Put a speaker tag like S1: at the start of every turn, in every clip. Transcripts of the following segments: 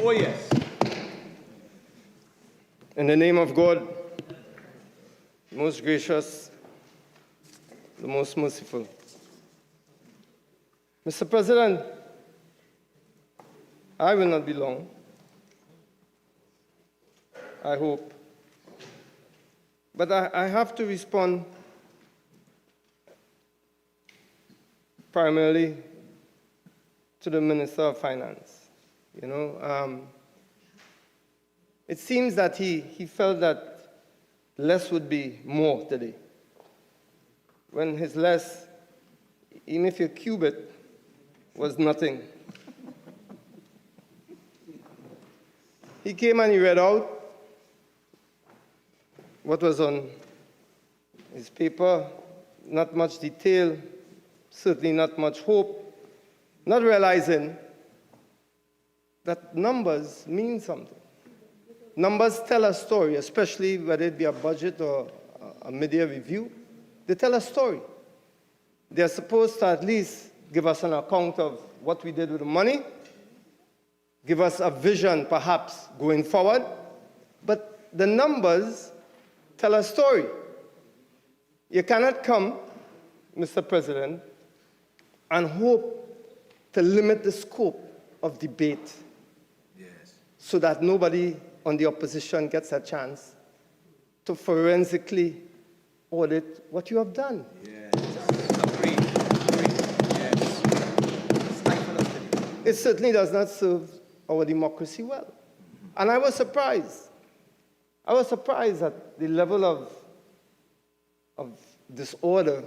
S1: Oh, yes.
S2: In the name of God, the most gracious, the most merciful. Mr. President, I will not be long, I hope. But I have to respond primarily to the Minister of Finance. You know, it seems that he felt that less would be more today. When his less, even if you cube it, was nothing. He came and he read out what was on his paper, not much detail, certainly not much hope, not realizing that numbers mean something. Numbers tell a story, especially whether it be a budget or a mid-year review. They tell a story. They're supposed to at least give us an account of what we did with the money, give us a vision, perhaps, going forward. But the numbers tell a story. You cannot come, Mr. President, and hope to limit the scope of debate so that nobody on the opposition gets a chance to forensically audit what you have done.
S1: Yes. Agreed. Yes.
S2: It certainly does not serve our democracy well. And I was surprised. I was surprised at the level of disorder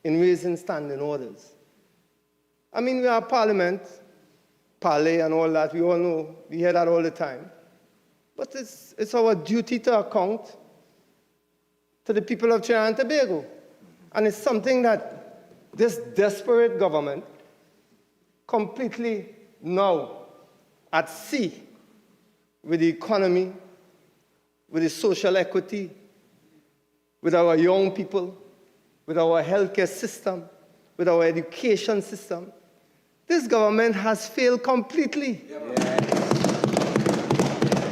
S2: in raising standing orders. I mean, we are Parliament, parley and all that, we all know, we hear that all the time. But it's our duty to account to the people of Trinidad and Tobago. And it's something that this desperate government, completely now at sea with the economy, with the social equity, with our young people, with our healthcare system, with our education system, this government has failed completely.
S1: Yes.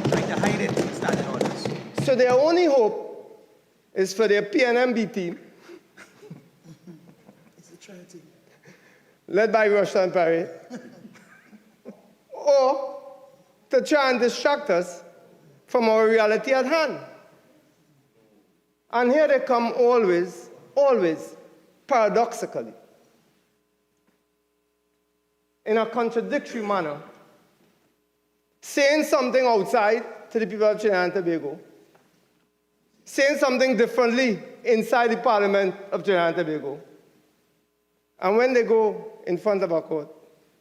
S1: Trying to hide it in standing orders.
S2: So their only hope is for their PNMB team, led by Russia and Paris, or to try and distract us from our reality at hand. And here they come always, paradoxically, in a contradictory manner, saying something outside to the people of Trinidad and Tobago, saying something differently inside the Parliament of Trinidad and Tobago. And when they go in front of a court,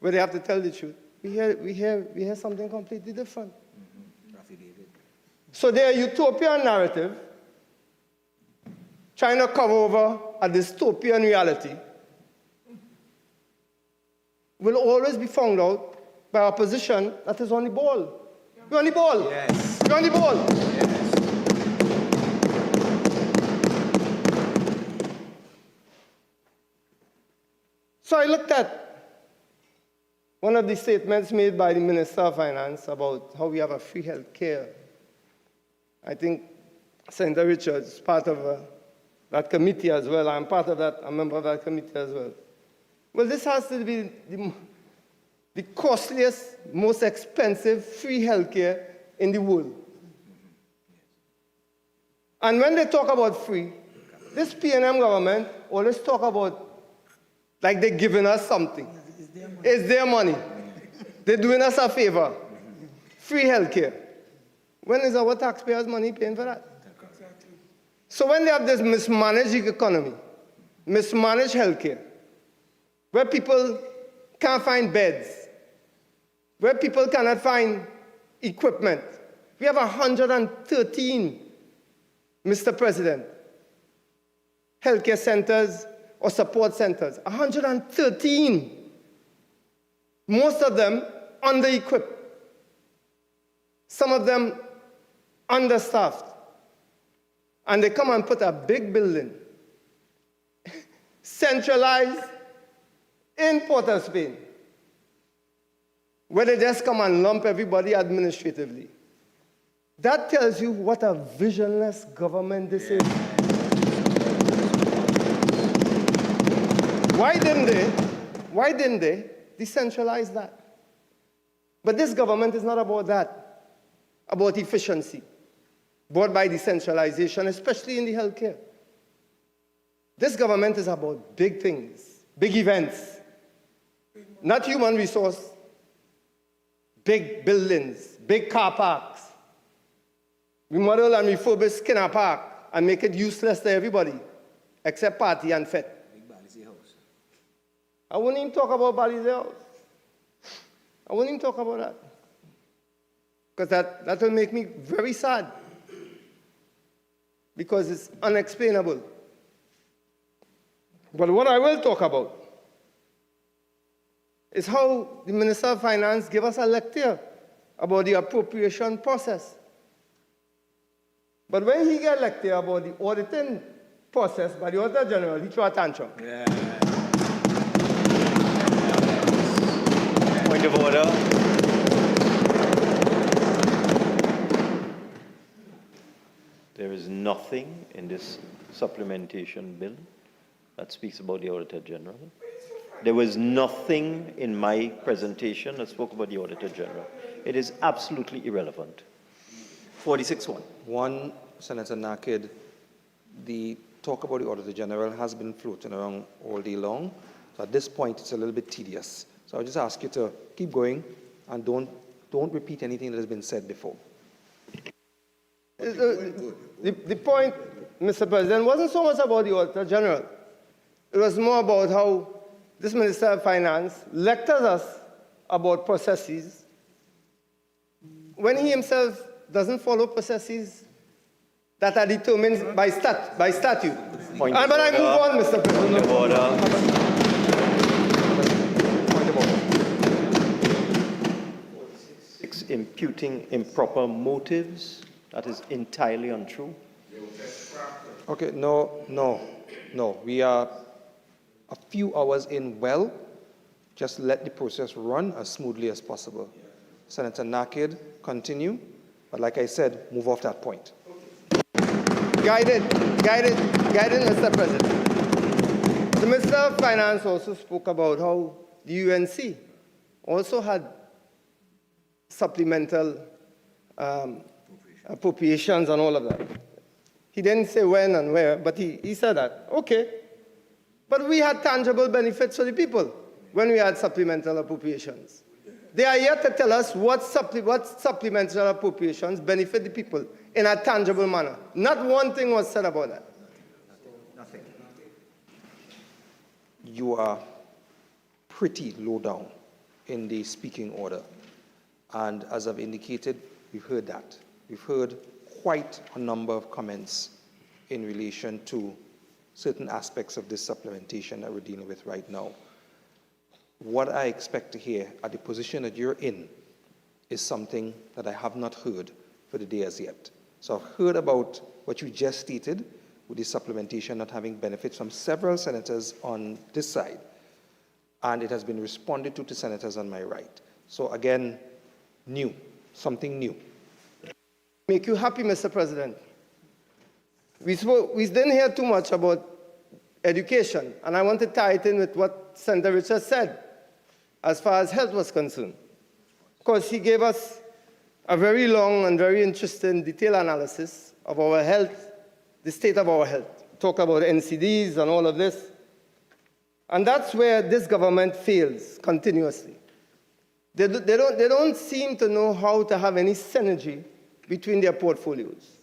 S2: where they have to tell the truth, we hear something completely different. So their utopian narrative, trying to cover over a dystopian reality, will always be found out by opposition that is on the ball. We're on the ball.
S1: Yes.
S2: We're on the ball.
S1: Yes.
S2: So I looked at one of the statements made by the Minister of Finance about how we have a free health care. I think Senator Richards is part of that committee as well. I'm part of that, a member of that committee as well. Well, this has to be the costliest, most expensive free health care in the world. And when they talk about free, this PNM government always talk about like they're giving us something. It's their money. They're doing us a favor. Free health care. When is our taxpayers' money paying for that? So when they have this mismanaged economy, mismanaged health care, where people can't find beds, where people cannot find equipment, we have 113, Mr. President, healthcare centers or support centers. 113. Most of them under-equipped. Some of them understaffed. And they come and put a big building, centralized in Port of Spain. where they just come and lump everybody administratively. That tells you what a visionless government this is. Why didn't they decentralize that? But this government is not about that, about efficiency, brought by decentralization, especially in the healthcare. This government is about big things, big events, not human resource, big buildings, big car parks. Remodel and refurbish Skinner Park and make it useless to everybody, except party and fet. I wouldn't even talk about Bali's house. I wouldn't even talk about that. Because that will make me very sad. Because it's unexplainable. But what I will talk about is how the Minister of Finance gave us a lecture about the appropriation process. But when he got lecture about the auditing process by the Auditor General, he threw a tantrum.
S3: Yeah. Point of order. There is nothing in this supplementation bill that speaks about the Auditor General. There was nothing in my presentation that spoke about the Auditor General. It is absolutely irrelevant.
S1: 46-1.
S4: One, Senator Nakhid, the talk about the Auditor General has been floating around all day long. So at this point, it's a little bit tedious. So I'll just ask you to keep going and don't repeat anything that has been said before.
S2: The point, Mr. President, wasn't so much about the Auditor General. It was more about how this Minister of Finance lectures us about processes when he himself doesn't follow processes that are determined by statute.
S3: Point
S2: But I move on, Mr. President.
S3: Point of order.
S4: Point of order.
S3: It's imputing improper motives. That is entirely untrue.
S4: Okay, no. We are a few hours in well. Just let the process run as smoothly as possible. Senator Nakhid, continue. But like I said, move off that point.
S2: Guided, Mr. President. The Minister of Finance also spoke about how the UNC also had supplemental appropriations and all of that. He didn't say when and where, but he said that. Okay. But we had tangible benefits for the people when we had supplemental appropriations. They are yet to tell us what supplemental appropriations benefit the people in a tangible manner. Not one thing was said about that.
S1: Nothing.
S4: You are pretty low down in the speaking order. And as I've indicated, we've heard that. We've heard quite a number of comments in relation to certain aspects of this supplementation that we're dealing with right now. What I expect to hear at the position that you're in is something that I have not heard for the day as yet. So I've heard about what you just stated with the supplementation not having benefits from several senators on this side, and it has been responded to senators on my right. So again, new, something new.
S2: Make you happy, Mr. President. We didn't hear too much about education, and I want to tie it in with what Senator Richard said as far as health was concerned. Because he gave us a very long and very interesting detailed analysis of our health, the state of our health. Talk about NCDs and all of this. And that's where this government fails continuously. They don't seem to know how to have any synergy between their portfolios.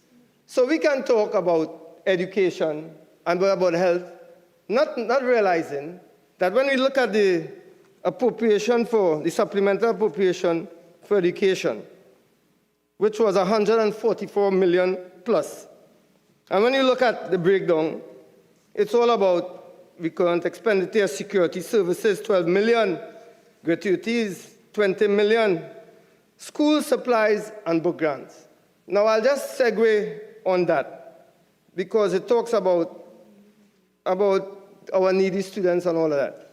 S2: So we can talk about education and about health, not realizing that when we look at the appropriation for the supplemental appropriation for education, which was 144 million plus. And when you look at the breakdown, it's all about recurrent expenditure, security services, 12 million, gratuities, 20 million, school supplies, and book grants. Now, I'll just segue on that because it talks about our needy students and all of that.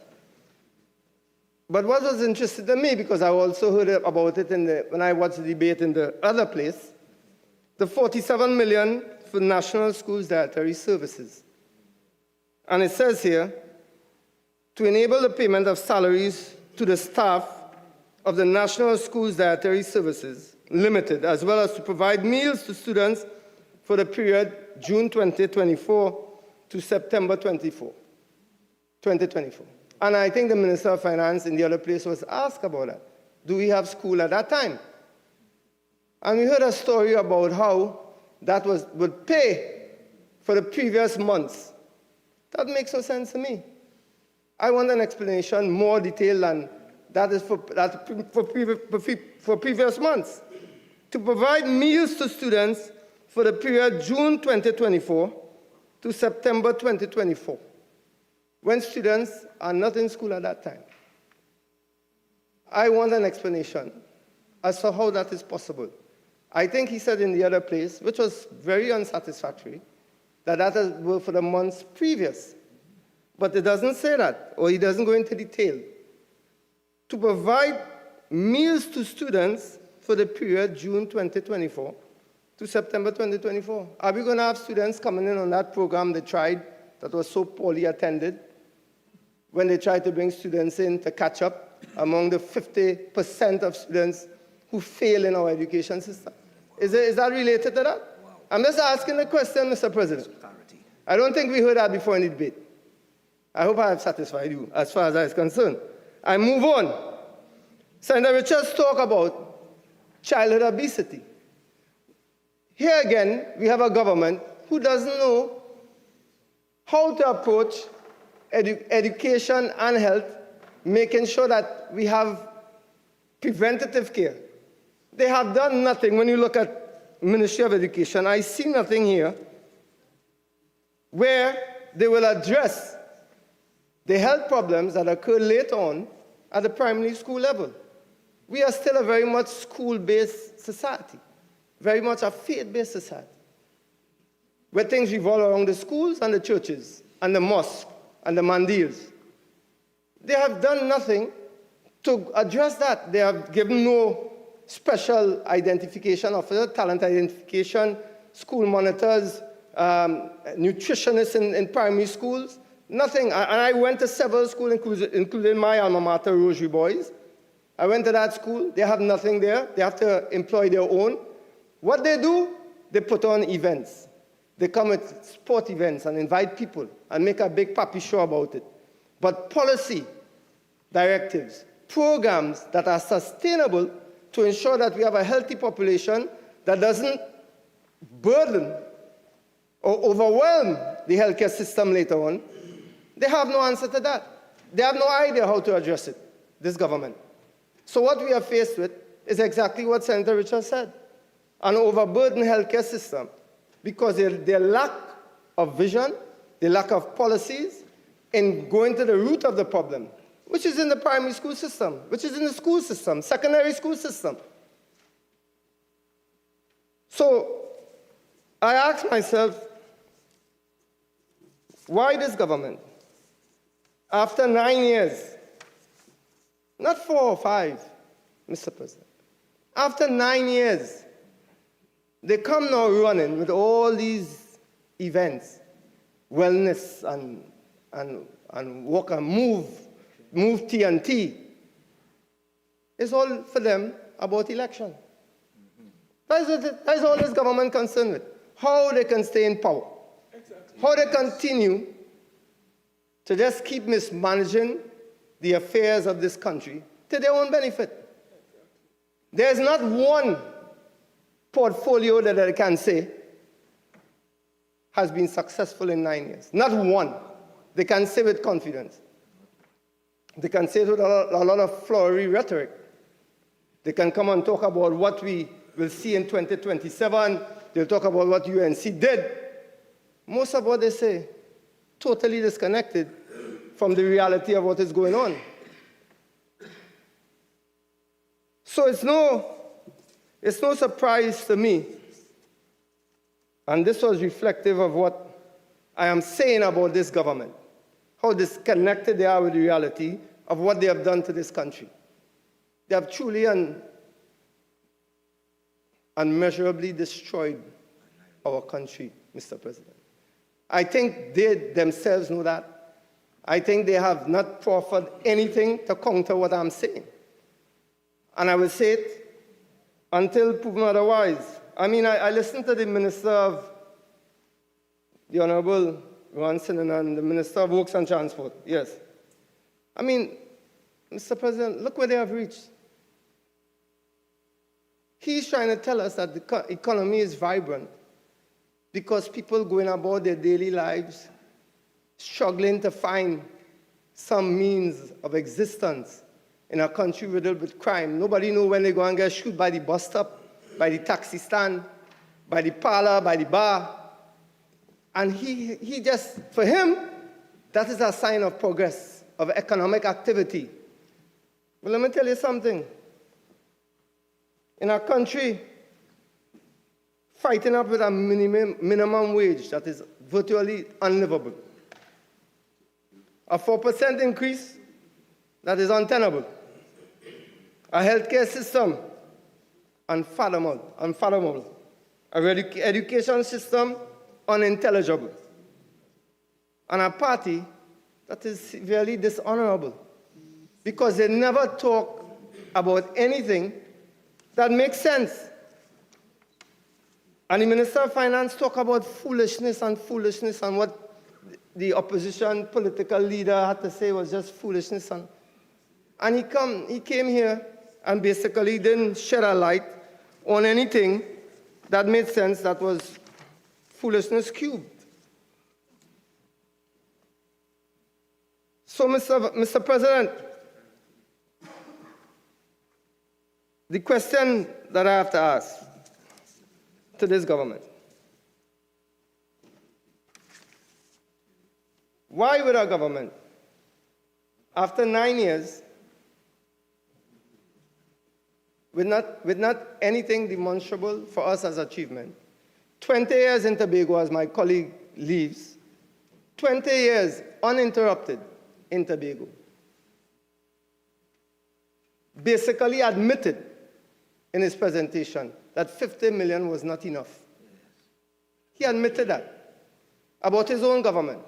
S2: But what was interesting to me, because I also heard about it when I watched the debate in the other place, the 47 million for National Schools Dietary Services. And it says here, to enable the payment of salaries to the staff of the National Schools Dietary Services Limited, as well as to provide meals to students for the period June 2024 to September 2024. And I think the Minister of Finance in the other place was asked about that. Do we have school at that time? And we heard a story about how that would pay for the previous months. That makes no sense to me. I want an explanation more detailed than that is for previous months. To provide meals to students for the period June 2024 to September 2024, when students are not in school at that time. I want an explanation as to how that is possible. I think he said in the other place, which was very unsatisfactory, that was for the months previous. But it doesn't say that, or he doesn't go into detail. To provide meals to students for the period June 2024 to September 2024. Are we going to have students coming in on that program they tried that was so poorly attended, when they tried to bring students in to catch up among the 50% of students who fail in our education system? Is that related to that? Wow. I'm just asking the question, Mr. President. I don't think we heard that before in the debate. I hope I have satisfied you as far as that is concerned. I move on. Senator Richards talked about childhood obesity. Here again, we have a government who doesn't know how to approach education and health, making sure that we have preventative care. They have done nothing. When you look at Ministry of Education, I see nothing here where they will address the health problems that occur later on at the primary school level. We are still a very much school-based society, very much a faith-based society, where things revolve around the schools and the churches and the mosques and the mandils. They have done nothing to address that. They have given no special identification officer, talent identification, school monitors, nutritionists in primary schools, nothing. And I went to several schools, including my alma mater, Rosary Boys. I went to that school. They have nothing there. They have to employ their own. What they do, they put on events. They come with sport events and invite people and make a big papi show about it. But policy, directives, programs that are sustainable to ensure that we have a healthy population that doesn't burden or overwhelm the healthcare system later on, they have no answer to that. They have no idea how to address it, this government. So what we are faced with is exactly what Senator Richards said, an overburdened healthcare system, because their lack of vision, their lack of policies in going to the root of the problem, which is in the primary school system, which is in the school system, secondary school system. So I ask myself, why this government, after 9 years, not 4 or 5, Mr. President, after 9 years, they come now running with all these events, wellness and walk and move TNT. It's all for them about election. That is all this government concerned with. How they can stay in power. Exactly. How they continue to just keep mismanaging the affairs of this country to their own benefit. There's not one portfolio that I can say has been successful in 9 years. Not one. They can say with confidence. They can say it with a lot of flowery rhetoric. They can come and talk about what we will see in 2027. They'll talk about what UNC did. Most of what they say, totally disconnected from the reality of what is going on. So it's no surprise to me, and this was reflective of what I am saying about this government, how disconnected they are with reality, of what they have done to this country. They have truly and unmeasurably destroyed our country, Mr. President. I think they themselves know that. I think they have not proffered anything to counter what I'm saying. And I will say it until proven otherwise. I mean, I listened to the Minister of, the Honorable Ron Sinanan, and the Minister of Works and Transport, yes. I mean, Mr. President, look where they have reached. He's trying to tell us that the economy is vibrant because people going about their daily lives, struggling to find some means of existence in a country riddled with crime. Nobody knows when they're going to get shot by the bus stop, by the taxi stand, by the parlor, by the bar. And he just, for him, that is a sign of progress, of economic activity. But let me tell you something. In our country, fighting up with a minimum wage that is virtually unlivable. A 4% increase that is untenable. A healthcare system unfathomable. Education system unintelligible. And a party that is severely dishonorable because they never talk about anything that makes sense. And the Minister of Finance talk about foolishness and what the opposition political leader had to say was just foolishness. And he came here and basically didn't shed a light on anything that made sense, that was foolishness cubed. So, Mr. President, the question that I have to ask to this government, why would our government, after 9 years, with not anything demonstrable for us as achievement, 20 years in Tobago, as my colleague leaves, 20 years uninterrupted in Tobago, basically admitted in his presentation that 50 million was not enough. He admitted that about his own government.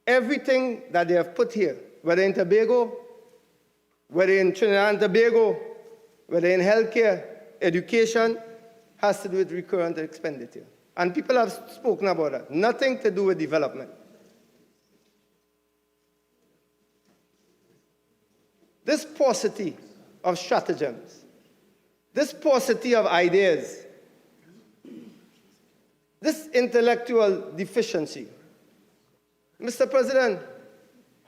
S2: Everything that they have put here, whether in Tobago, whether in Trinidad and Tobago, whether in healthcare, education, has to do with recurrent expenditure. And people have spoken about that. Nothing to do with development. This paucity of stratagems, this paucity of ideas, this intellectual deficiency. Mr. President,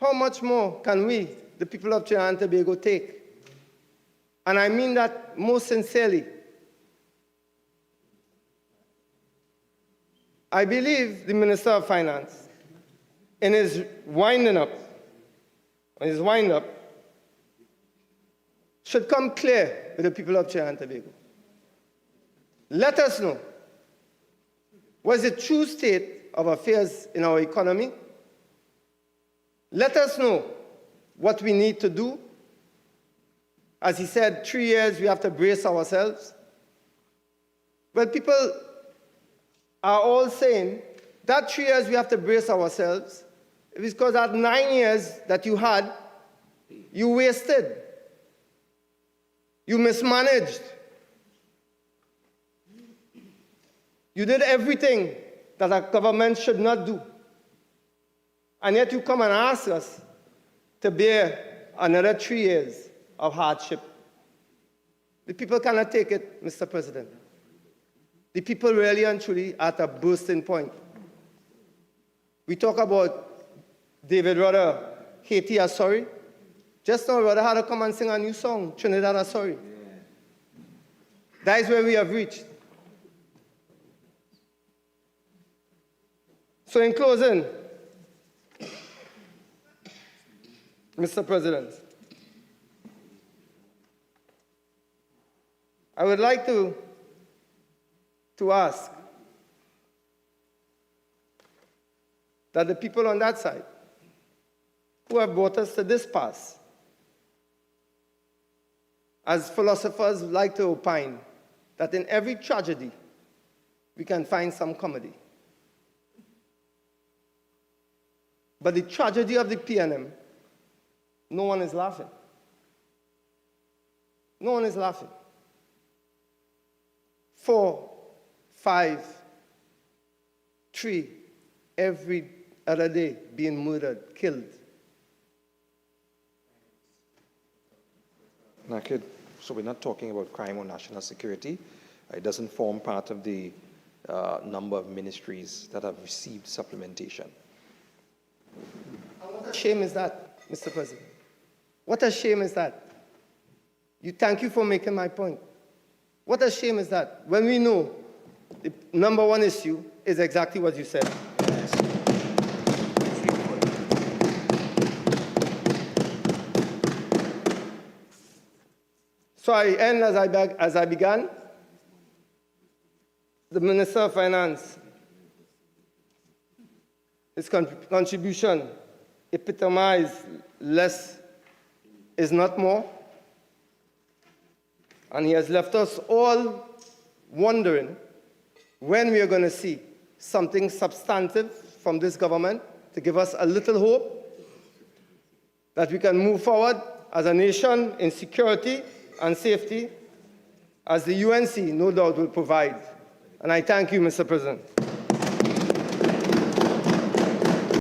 S2: how much more can we, the people of Trinidad and Tobago, take? And I mean that most sincerely. I believe the Minister of Finance, in his wind-up, should come clear with the people of Trinidad and Tobago. Let us know what is the true state of affairs in our economy. Let us know what we need to do. As he said, 3 years we have to brace ourselves. Well, people are all saying that 3 years we have to brace ourselves because that 9 years that you had, you wasted. You mismanaged. You did everything that a government should not do. And yet you come and ask us to bear another 3 years of hardship. The people cannot take it, Mr. President. The people really and truly are at a bursting point. We talk about David Rudder, Haiti are sorry. Just now, Rudder had to come and sing a new song, Trinidad are sorry. That is where we have reached. So in closing, Mr. President, I would like to ask that the people on that side who have brought us to this pass. As philosophers like to opine that in every tragedy, we can find some comedy. But the tragedy of the PNM, no one is laughing. No one is laughing. 4, 5, 3, every other day being murdered, killed.
S4: Nakhid, so we're not talking about crime or national security. It doesn't form part of the number of ministries that have received supplementation.
S2: What a shame is that, Mr. President? What a shame is that? Thank you for making my point. What a shame is that when we know the number one issue is exactly what you said. So I end as I began. The Minister of Finance, his contribution epitomized less is not more. And he has left us all wondering when we are going to see something substantive from this government to give us a little hope that we can move forward as a nation in security and safety, as the UNC no doubt will provide. And I thank you, Mr. President.